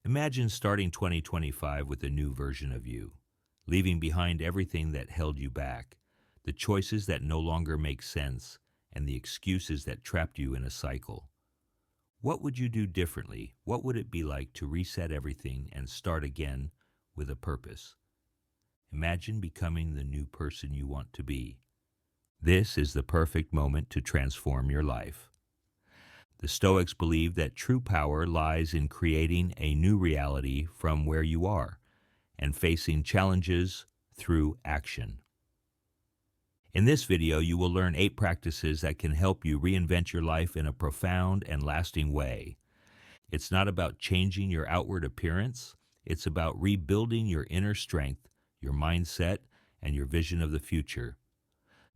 Imagine starting 2025 with a new version of you, leaving behind everything that held you back, the choices that no longer make sense, and the excuses that trapped you in a cycle. What would you do differently? What would it be like to reset everything and start again with a purpose? Imagine becoming the new person you want to be. This is the perfect moment to transform your life. The Stoics believe that true power lies in creating a new reality from where you are and facing challenges through action. In this video, you will learn 8 practices that can help you reinvent your life in a profound and lasting way. It's not about changing your outward appearance, it's about rebuilding your inner strength, your mindset, and your vision of the future.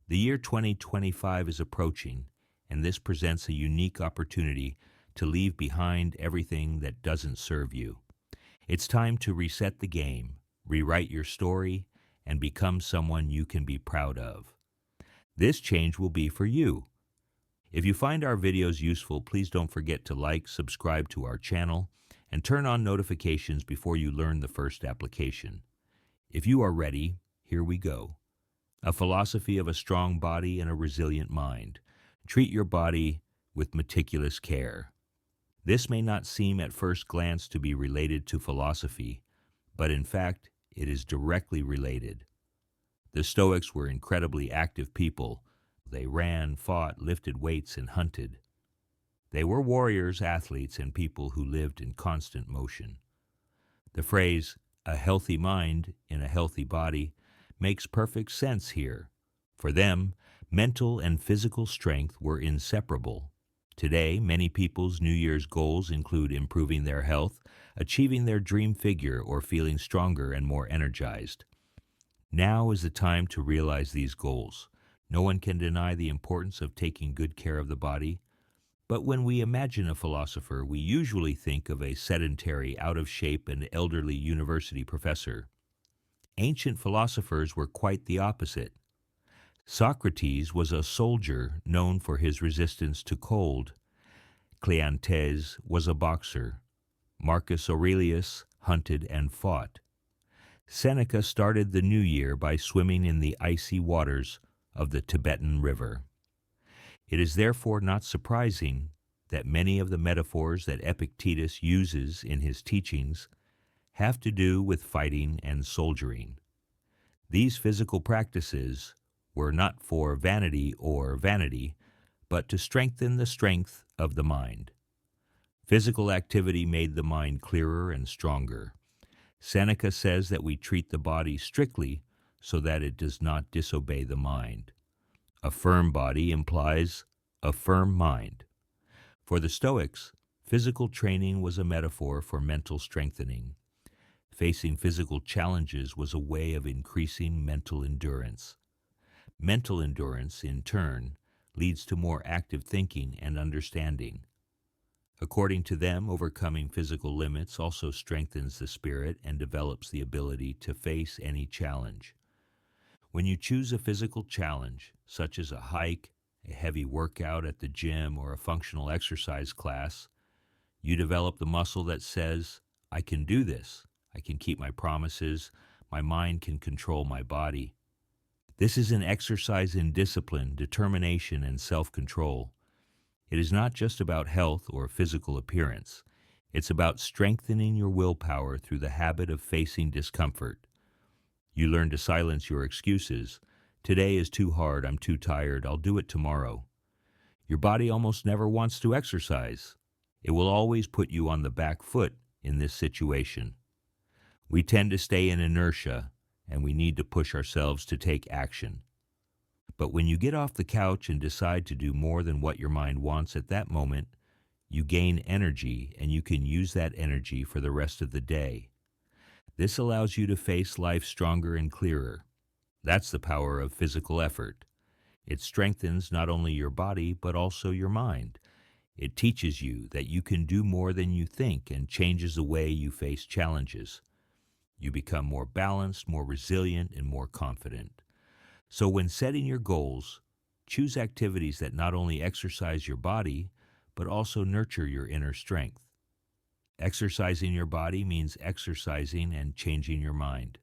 The year 2025 is approaching, and this presents a unique opportunity to leave behind everything that doesn't serve you. It's time to reset the game, rewrite your story, and become someone you can be proud of. This change will be for you. If you find our videos useful, please don't forget to like, subscribe to our channel, and turn on notifications before you learn the first application. If you are ready, here we go. A philosophy of a strong body and a resilient mind. Treat your body with meticulous care. This may not seem at first glance to be related to philosophy, but in fact, it is directly related. The Stoics were incredibly active people. They ran, fought, lifted weights, and hunted. They were warriors, athletes, and people who lived in constant motion. The phrase, a healthy mind in a healthy body, makes perfect sense here. For them, mental and physical strength were inseparable. Today, many people's New Year's goals include improving their health, achieving their dream figure, or feeling stronger and more energized. Now is the time to realize these goals. No one can deny the importance of taking good care of the body, but when we imagine a philosopher, we usually think of a sedentary, out-of-shape, and elderly university professor. Ancient philosophers were quite the opposite. Socrates was a soldier known for his resistance to cold. Cleanthes was a boxer. Marcus Aurelius hunted and fought. Seneca started the new year by swimming in the icy waters of the Tibetan River. It is therefore not surprising that many of the metaphors that Epictetus uses in his teachings have to do with fighting and soldiering. These physical practices were not for vanity, but to strengthen the strength of the mind. Physical activity made the mind clearer and stronger. Seneca says that we treat the body strictly so that it does not disobey the mind. A firm body implies a firm mind. For the Stoics, physical training was a metaphor for mental strengthening. Facing physical challenges was a way of increasing mental endurance. Mental endurance, in turn, leads to more active thinking and understanding. According to them, overcoming physical limits also strengthens the spirit and develops the ability to face any challenge. When you choose a physical challenge, such as a hike, a heavy workout at the gym, or a functional exercise class, you develop the muscle that says, I can do this. I can keep my promises. My mind can control my body. This is an exercise in discipline, determination, and self-control. It is not just about health or physical appearance. It's about strengthening your willpower through the habit of facing discomfort. You learn to silence your excuses. Today is too hard, I'm too tired, I'll do it tomorrow. Your body almost never wants to exercise. It will always put you on the back foot in this situation. We tend to stay in inertia, and we need to push ourselves to take action. But when you get off the couch and decide to do more than what your mind wants at that moment, you gain energy, and you can use that energy for the rest of the day. This allows you to face life stronger and clearer. That's the power of physical effort. It strengthens not only your body, but also your mind. It teaches you that you can do more than you think and changes the way you face challenges. You become more balanced, more resilient, and more confident. So when setting your goals, choose activities that not only exercise your body, but also nurture your inner strength. Exercising your body means exercising and changing your mind.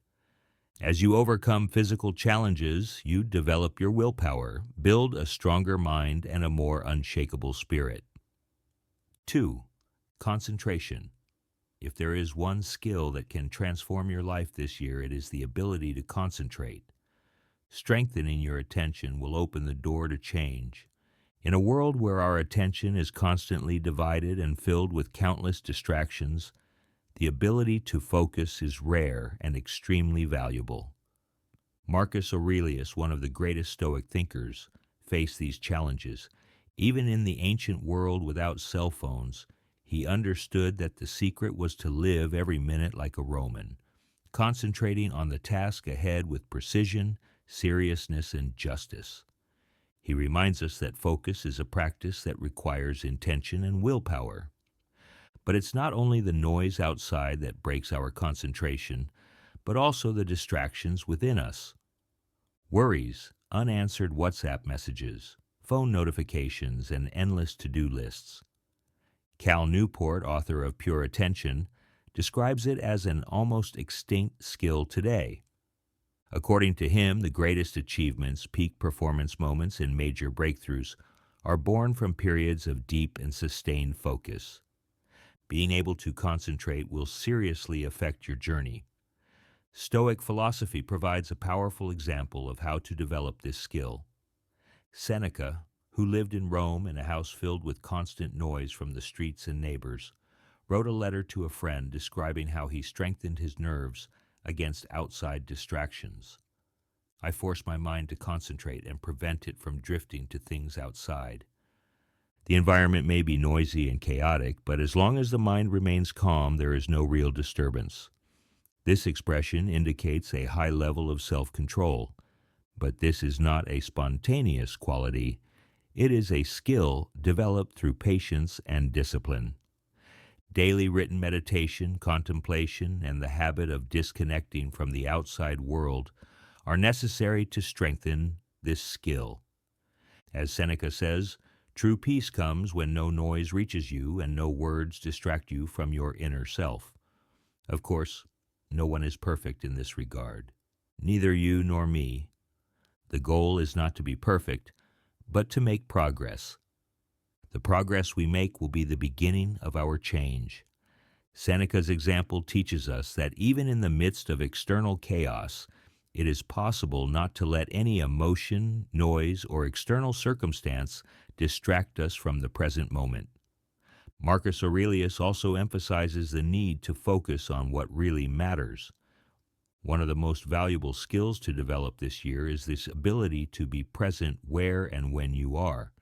As you overcome physical challenges, you develop your willpower, build a stronger mind, and a more unshakable spirit. 2. Concentration. If there is one skill that can transform your life this year, it is the ability to concentrate. Strengthening your attention will open the door to change. In a world where our attention is constantly divided and filled with countless distractions, the ability to focus is rare and extremely valuable. Marcus Aurelius, one of the greatest Stoic thinkers, faced these challenges. Even in the ancient world without cell phones, he understood that the secret was to live every minute like a Roman, concentrating on the task ahead with precision, seriousness, and justice. He reminds us that focus is a practice that requires intention and willpower. But it's not only the noise outside that breaks our concentration, but also the distractions within us. Worries, unanswered WhatsApp messages, phone notifications, and endless to-do lists. Cal Newport, author of Pure Attention, describes it as an almost extinct skill today. According to him, the greatest achievements, peak performance moments, and major breakthroughs are born from periods of deep and sustained focus. Being able to concentrate will seriously affect your journey. Stoic philosophy provides a powerful example of how to develop this skill. Seneca, who lived in Rome in a house filled with constant noise from the streets and neighbors, wrote a letter to a friend describing how he strengthened his nerves against outside distractions. I force my mind to concentrate and prevent it from drifting to things outside. The environment may be noisy and chaotic, but as long as the mind remains calm, there is no real disturbance. This expression indicates a high level of self-control, but this is not a spontaneous quality. It is a skill developed through patience and discipline. Daily written meditation, contemplation, and the habit of disconnecting from the outside world are necessary to strengthen this skill. As Seneca says, true peace comes when no noise reaches you and no words distract you from your inner self. Of course, no one is perfect in this regard, neither you nor me. The goal is not to be perfect, but to make progress. The progress we make will be the beginning of our change. Seneca's example teaches us that even in the midst of external chaos, it is possible not to let any emotion, noise, or external circumstance distract us from the present moment. Marcus Aurelius also emphasizes the need to focus on what really matters. One of the most valuable skills to develop this year is this ability to be present where and when you are.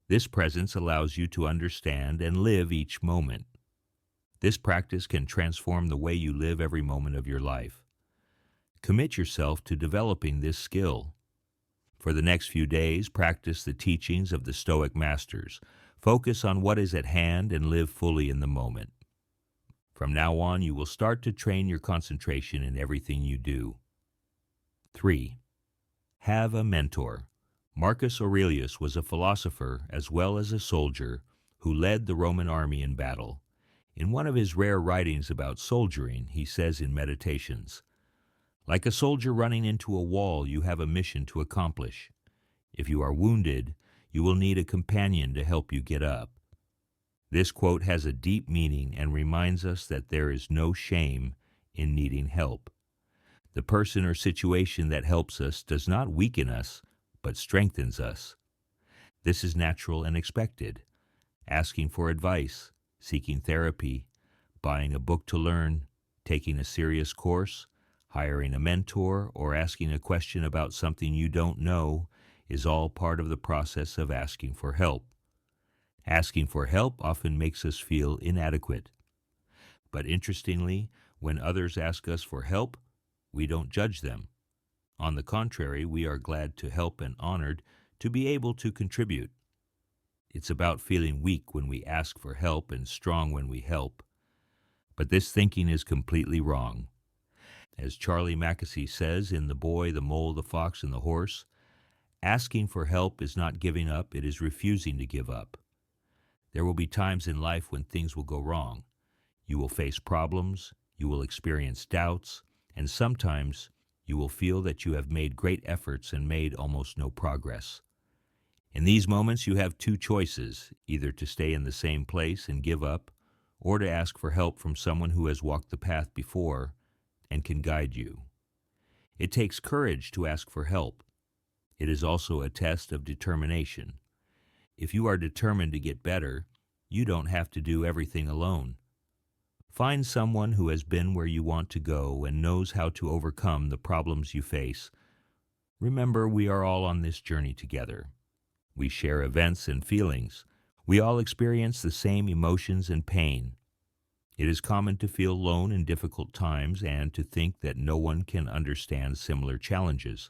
This presence allows you to understand and live each moment. This practice can transform the way you live every moment of your life. Commit yourself to developing this skill. For the next few days, practice the teachings of the Stoic masters. Focus on what is at hand and live fully in the moment. From now on, you will start to train your concentration in everything you do. 3. Have a mentor. Marcus Aurelius was a philosopher as well as a soldier who led the Roman army in battle. In one of his rare writings about soldiering, he says in Meditations, "Like a soldier running into a wall, you have a mission to accomplish. If you are wounded, you will need a companion to help you get up." This quote has a deep meaning and reminds us that there is no shame in needing help. The person or situation that helps us does not weaken us, but strengthens us. This is natural and expected. Asking for advice, seeking therapy, buying a book to learn, taking a serious course, hiring a mentor, or asking a question about something you don't know is all part of the process of asking for help. Asking for help often makes us feel inadequate. But interestingly, when others ask us for help, we don't judge them. On the contrary, we are glad to help and honored to be able to contribute. It's about feeling weak when we ask for help and strong when we help. But this thinking is completely wrong. As Charlie Mackesy says in The Boy, the Mole, the Fox, and the Horse, asking for help is not giving up, it is refusing to give up. There will be times in life when things will go wrong. You will face problems, you will experience doubts, and sometimes you will feel that you have made great efforts and made almost no progress. In these moments, you have two choices, either to stay in the same place and give up, or to ask for help from someone who has walked the path before and can guide you. It takes courage to ask for help. It is also a test of determination. If you are determined to get better, you don't have to do everything alone. Find someone who has been where you want to go and knows how to overcome the problems you face. Remember, we are all on this journey together. We share events and feelings. We all experience the same emotions and pain. It is common to feel alone in difficult times and to think that no one can understand similar challenges.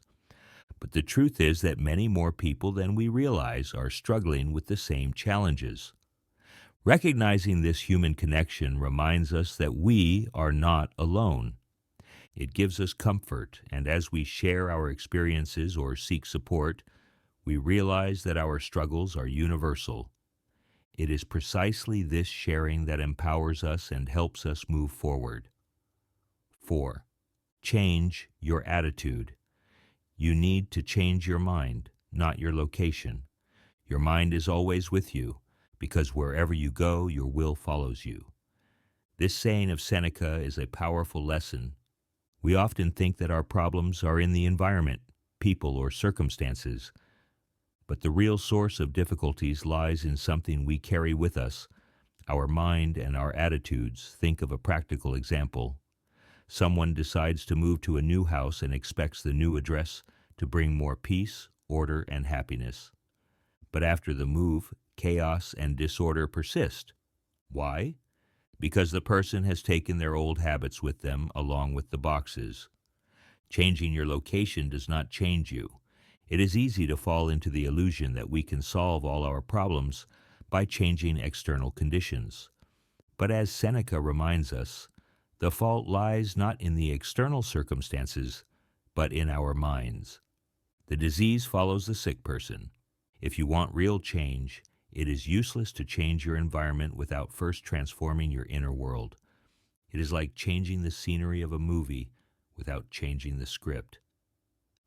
But the truth is that many more people than we realize are struggling with the same challenges. Recognizing this human connection reminds us that we are not alone. It gives us comfort, and as we share our experiences or seek support, we realize that our struggles are universal. It is precisely this sharing that empowers us and helps us move forward. 4. Change your attitude. You need to change your mind, not your location. Your mind is always with you, because wherever you go, your will follows you. This saying of Seneca is a powerful lesson. We often think that our problems are in the environment, people, or circumstances. But the real source of difficulties lies in something we carry with us, our mind and our attitudes. Think of a practical example. Someone decides to move to a new house and expects the new address to bring more peace, order, and happiness. But after the move, chaos and disorder persist. Why? Because the person has taken their old habits with them along with the boxes. Changing your location does not change you. It is easy to fall into the illusion that we can solve all our problems by changing external conditions. But as Seneca reminds us, the fault lies not in the external circumstances, but in our minds. The disease follows the sick person. If you want real change, it is useless to change your environment without first transforming your inner world. It is like changing the scenery of a movie without changing the script.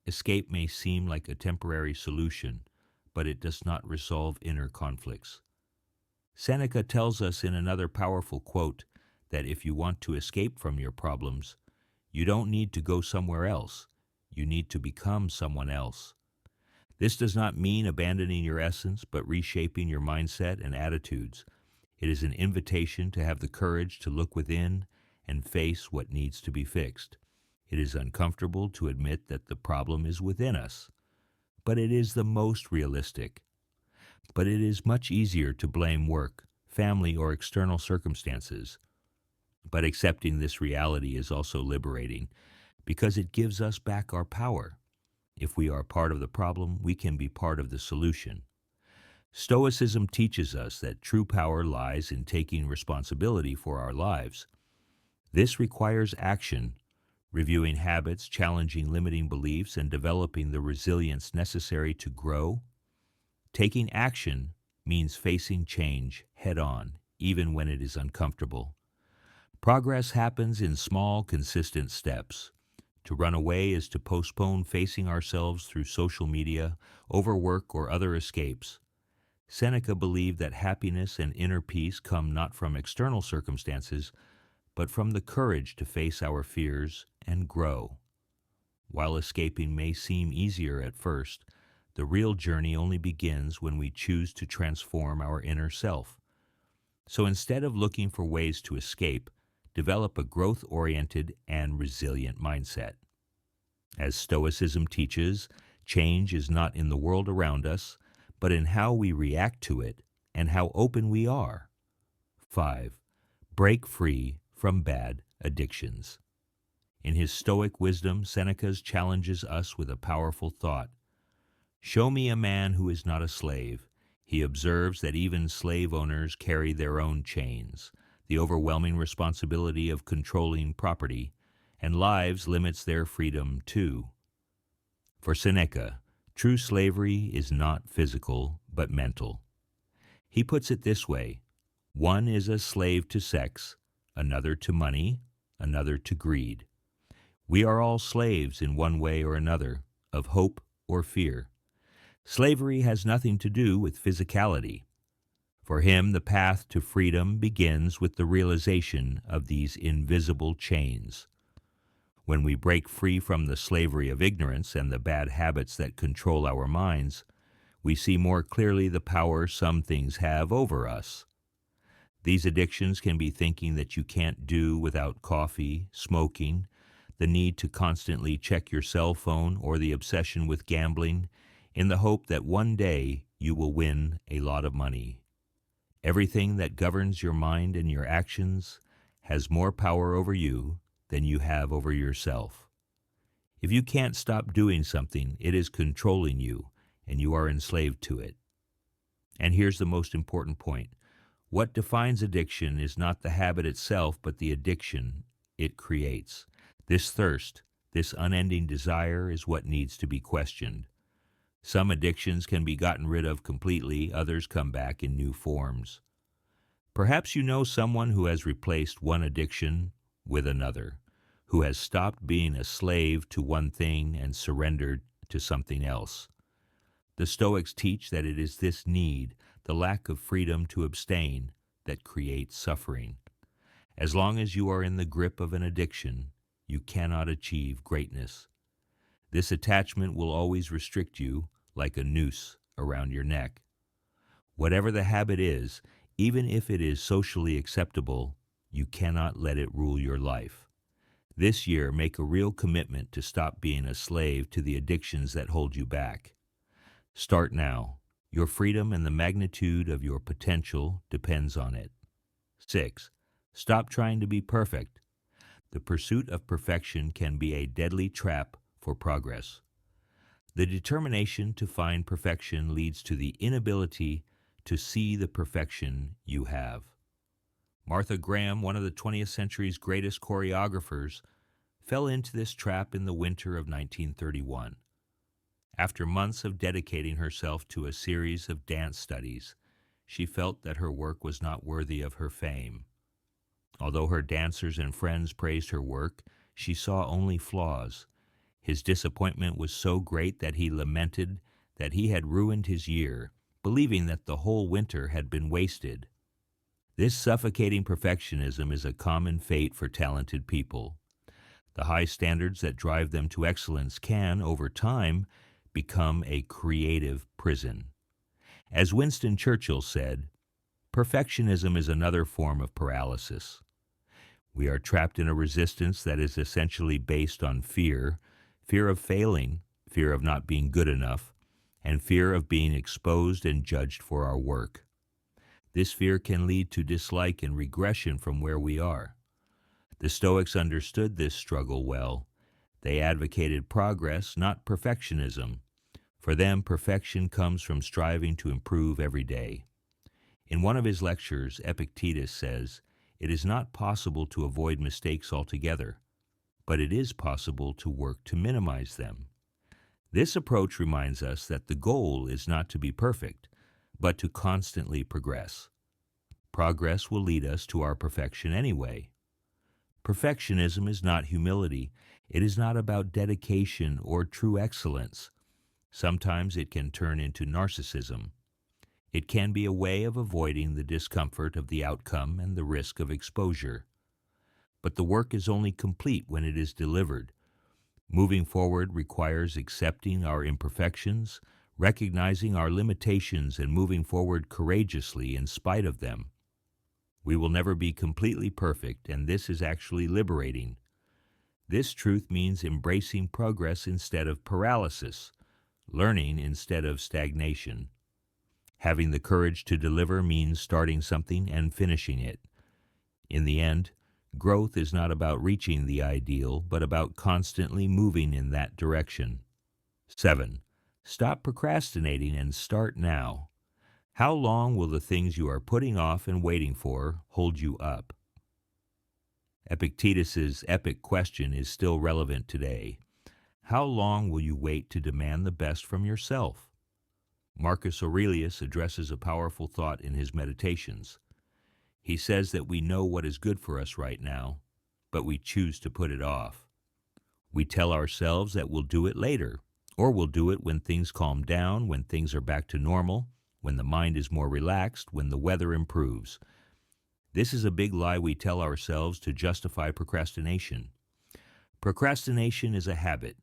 Escape may seem like a temporary solution, but it does not resolve inner conflicts. Seneca tells us in another powerful quote that if you want to escape from your problems, you don't need to go somewhere else. You need to become someone else. This does not mean abandoning your essence, but reshaping your mindset and attitudes. It is an invitation to have the courage to look within and face what needs to be fixed. It is uncomfortable to admit that the problem is within us, but it is the most realistic. But it is much easier to blame work, family, or external circumstances. But accepting this reality is also liberating because it gives us back our power. If we are part of the problem, we can be part of the solution. Stoicism teaches us that true power lies in taking responsibility for our lives. This requires action, reviewing habits, challenging limiting beliefs, and developing the resilience necessary to grow. Taking action means facing change head-on, even when it is uncomfortable. Progress happens in small, consistent steps. To run away is to postpone facing ourselves through social media, overwork, or other escapes. Seneca believed that happiness and inner peace come not from external circumstances, but from the courage to face our fears and grow. While escaping may seem easier at first, the real journey only begins when we choose to transform our inner self. So instead of looking for ways to escape, develop a growth-oriented and resilient mindset. As Stoicism teaches, change is not in the world around us, but in how we react to it and how open we are. 5. Break free from bad addictions. In his Stoic wisdom, Seneca challenges us with a powerful thought. Show me a man who is not a slave. He observes that even slave owners carry their own chains. The overwhelming responsibility of controlling property and lives limits their freedom too. For Seneca, true slavery is not physical but mental. He puts it this way: one is a slave to sex, another to money, another to greed. We are all slaves in one way or another, of hope or fear. Slavery has nothing to do with physicality. For him, the path to freedom begins with the realization of these invisible chains. When we break free from the slavery of ignorance and the bad habits that control our minds, we see more clearly the power some things have over us. These addictions can be thinking that you can't do without coffee, smoking, the need to constantly check your cell phone, or the obsession with gambling, in the hope that one day you will win a lot of money. Everything that governs your mind and your actions has more power over you than you have over yourself. If you can't stop doing something, it is controlling you, and you are enslaved to it. And here's the most important point. What defines addiction is not the habit itself, but the addiction it creates. This thirst, this unending desire, is what needs to be questioned. Some addictions can be gotten rid of completely, others come back in new forms. Perhaps you know someone who has replaced one addiction with another, who has stopped being a slave to one thing and surrendered to something else. The Stoics teach that it is this need, the lack of freedom to abstain, that creates suffering. As long as you are in the grip of an addiction, you cannot achieve greatness. This attachment will always restrict you like a noose around your neck. Whatever the habit is, even if it is socially acceptable, you cannot let it rule your life. This year, make a real commitment to stop being a slave to the addictions that hold you back. Start now. Your freedom and the magnitude of your potential depends on it. 6. Stop trying to be perfect. The pursuit of perfection can be a deadly trap for progress. The determination to find perfection leads to the inability to see the perfection you have. Martha Graham, one of the 20th century's greatest choreographers, fell into this trap in the winter of 1931. After months of dedicating herself to a series of dance studies, she felt that her work was not worthy of her fame. Although her dancers and friends praised her work, she saw only flaws. His disappointment was so great that he lamented that he had ruined his year, believing that the whole winter had been wasted. This suffocating perfectionism is a common fate for talented people. The high standards that drive them to excellence can, over time, become a creative prison. As Winston Churchill said, perfectionism is another form of paralysis. We are trapped in a resistance that is essentially based on fear, fear of failing, fear of not being good enough, and fear of being exposed and judged for our work. This fear can lead to dislike and regression from where we are. The Stoics understood this struggle well. They advocated progress, not perfectionism. For them, perfection comes from striving to improve every day. In one of his lectures, Epictetus says, "It is not possible to avoid mistakes altogether, but it is possible to work to minimize them." This approach reminds us that the goal is not to be perfect, but to constantly progress. Progress will lead us to our perfection anyway. Perfectionism is not humility. It is not about dedication or true excellence. Sometimes it can turn into narcissism. It can be a way of avoiding the discomfort of the outcome and the risk of exposure. But the work is only complete when it is delivered. Moving forward requires accepting our imperfections, recognizing our limitations, and moving forward courageously in spite of them. We will never be completely perfect, and this is actually liberating. This truth means embracing progress instead of paralysis, learning instead of stagnation. Having the courage to deliver means starting something and finishing it. In the end, growth is not about reaching the ideal, but about constantly moving in that direction. 7. Stop procrastinating and start now. How long will the things you are putting off and waiting for hold you up? Epictetus's epic question is still relevant today. How long will you wait to demand the best from yourself? Marcus Aurelius addresses a powerful thought in his Meditations. He says that we know what is good for us right now, but we choose to put it off. We tell ourselves that we'll do it later, or we'll do it when things calm down, when things are back to normal, when the mind is more relaxed, when the weather improves. This is a big lie we tell ourselves to justify procrastination. Procrastination is a habit.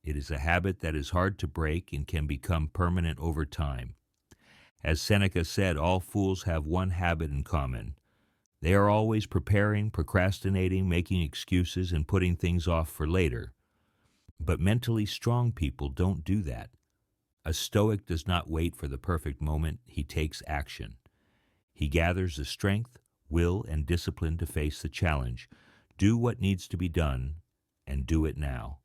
It is a habit that is hard to break and can become permanent over time. As Seneca said, all fools have one habit in common. They are always preparing, procrastinating, making excuses, and putting things off for later. But mentally strong people don't do that. A Stoic does not wait for the perfect moment, he takes action. He gathers the strength, will, and discipline to face the challenge, do what needs to be done, and do it now.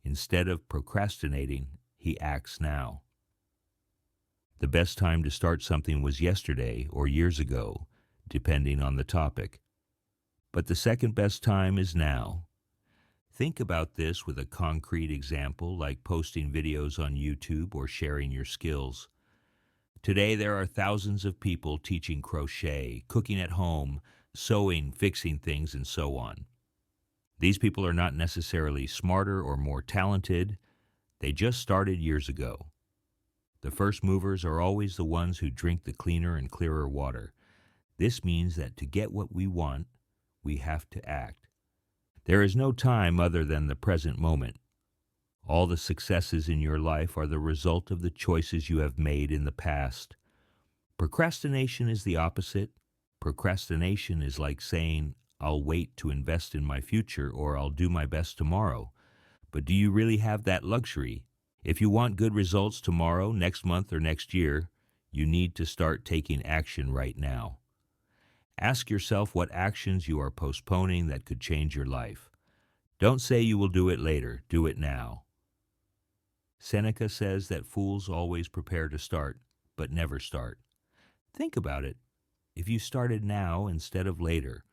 Instead of procrastinating, he acts now. The best time to start something was yesterday or years ago, depending on the topic. But the second best time is now. Think about this with a concrete example like posting videos on YouTube or sharing your skills. Today there are thousands of people teaching crochet, cooking at home, sewing, fixing things, and so on. These people are not necessarily smarter or more talented. They just started years ago. The first movers are always the ones who drink the cleaner and clearer water. This means that to get what we want, we have to act. There is no time other than the present moment. All the successes in your life are the result of the choices you have made in the past. Procrastination is the opposite. Procrastination is like saying, I'll wait to invest in my future, or I'll do my best tomorrow. But do you really have that luxury? If you want good results tomorrow, next month, or next year, you need to start taking action right now. Ask yourself what actions you are postponing that could change your life. Don't say you will do it later, do it now. Seneca says that fools always prepare to start, but never start. Think about it. If you started now instead of later,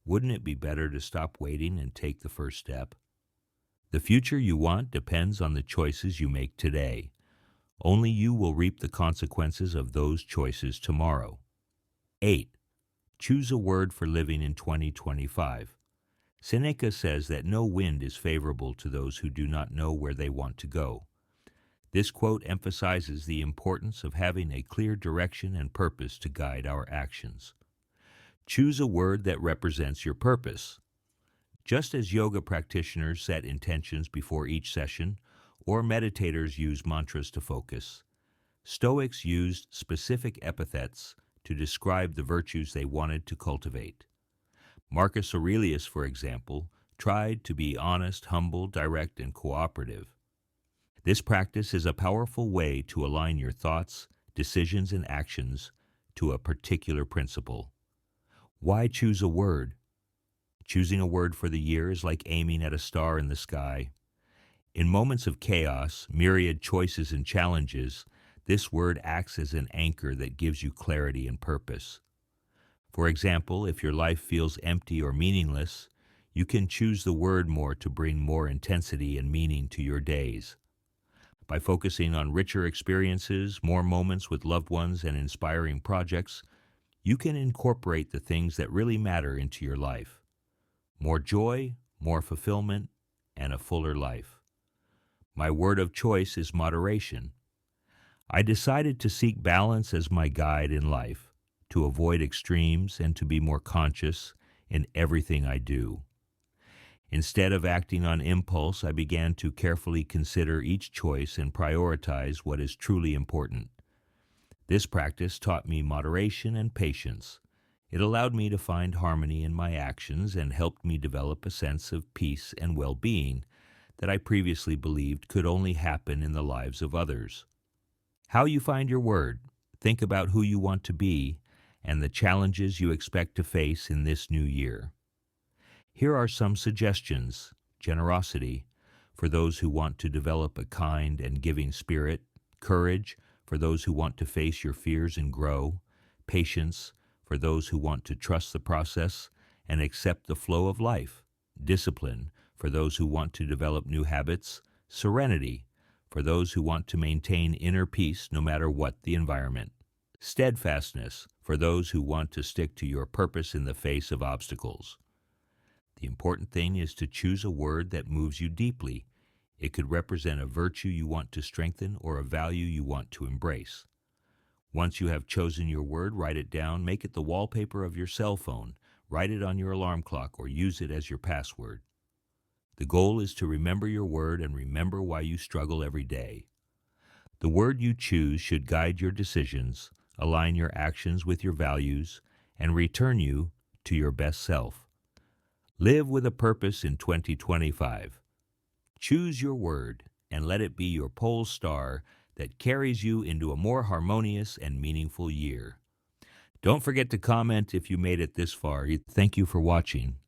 wouldn't it be better to stop waiting and take the first step? The future you want depends on the choices you make today. Only you will reap the consequences of those choices tomorrow. 8. Choose a word for living in 2025. Seneca says that no wind is favorable to those who do not know where they want to go. This quote emphasizes the importance of having a clear direction and purpose to guide our actions. Choose a word that represents your purpose. Just as yoga practitioners set intentions before each session, or meditators use mantras to focus, Stoics used specific epithets to describe the virtues they wanted to cultivate. Marcus Aurelius, for example, tried to be honest, humble, direct, and cooperative. This practice is a powerful way to align your thoughts, decisions, and actions to a particular principle. Why choose a word? Choosing a word for the year is like aiming at a star in the sky. In moments of chaos, myriad choices and challenges, this word acts as an anchor that gives you clarity and purpose. For example, if your life feels empty or meaningless, you can choose the word more to bring more intensity and meaning to your days. By focusing on richer experiences, more moments with loved ones, and inspiring projects, you can incorporate the things that really matter into your life. More joy, more fulfillment, and a fuller life. My word of choice is moderation. I decided to seek balance as my guide in life, to avoid extremes and to be more conscious in everything I do. Instead of acting on impulse, I began to carefully consider each choice and prioritize what is truly important. This practice taught me moderation and patience. It allowed me to find harmony in my actions and helped me develop a sense of peace and well-being that I previously believed could only happen in the lives of others. How you find your word, think about who you want to be, and the challenges you expect to face in this new year. Here are some suggestions. Generosity, for those who want to develop a kind and giving spirit. Courage, for those who want to face your fears and grow. Patience, for those who want to trust the process and accept the flow of life. Discipline, for those who want to develop new habits. Serenity, for those who want to maintain inner peace no matter what the environment. Steadfastness, for those who want to stick to your purpose in the face of obstacles. The important thing is to choose a word that moves you deeply. It could represent a virtue you want to strengthen or a value you want to embrace. Once you have chosen your word, write it down, make it the wallpaper of your cell phone, write it on your alarm clock, or use it as your password. The goal is to remember your word and remember why you struggle every day. The word you choose should guide your decisions, align your actions with your values, and return you to your best self. Live with a purpose in 2025. Choose your word and let it be your pole star that carries you into a more harmonious and meaningful year. Don't forget to comment if you made it this far. Thank you for watching.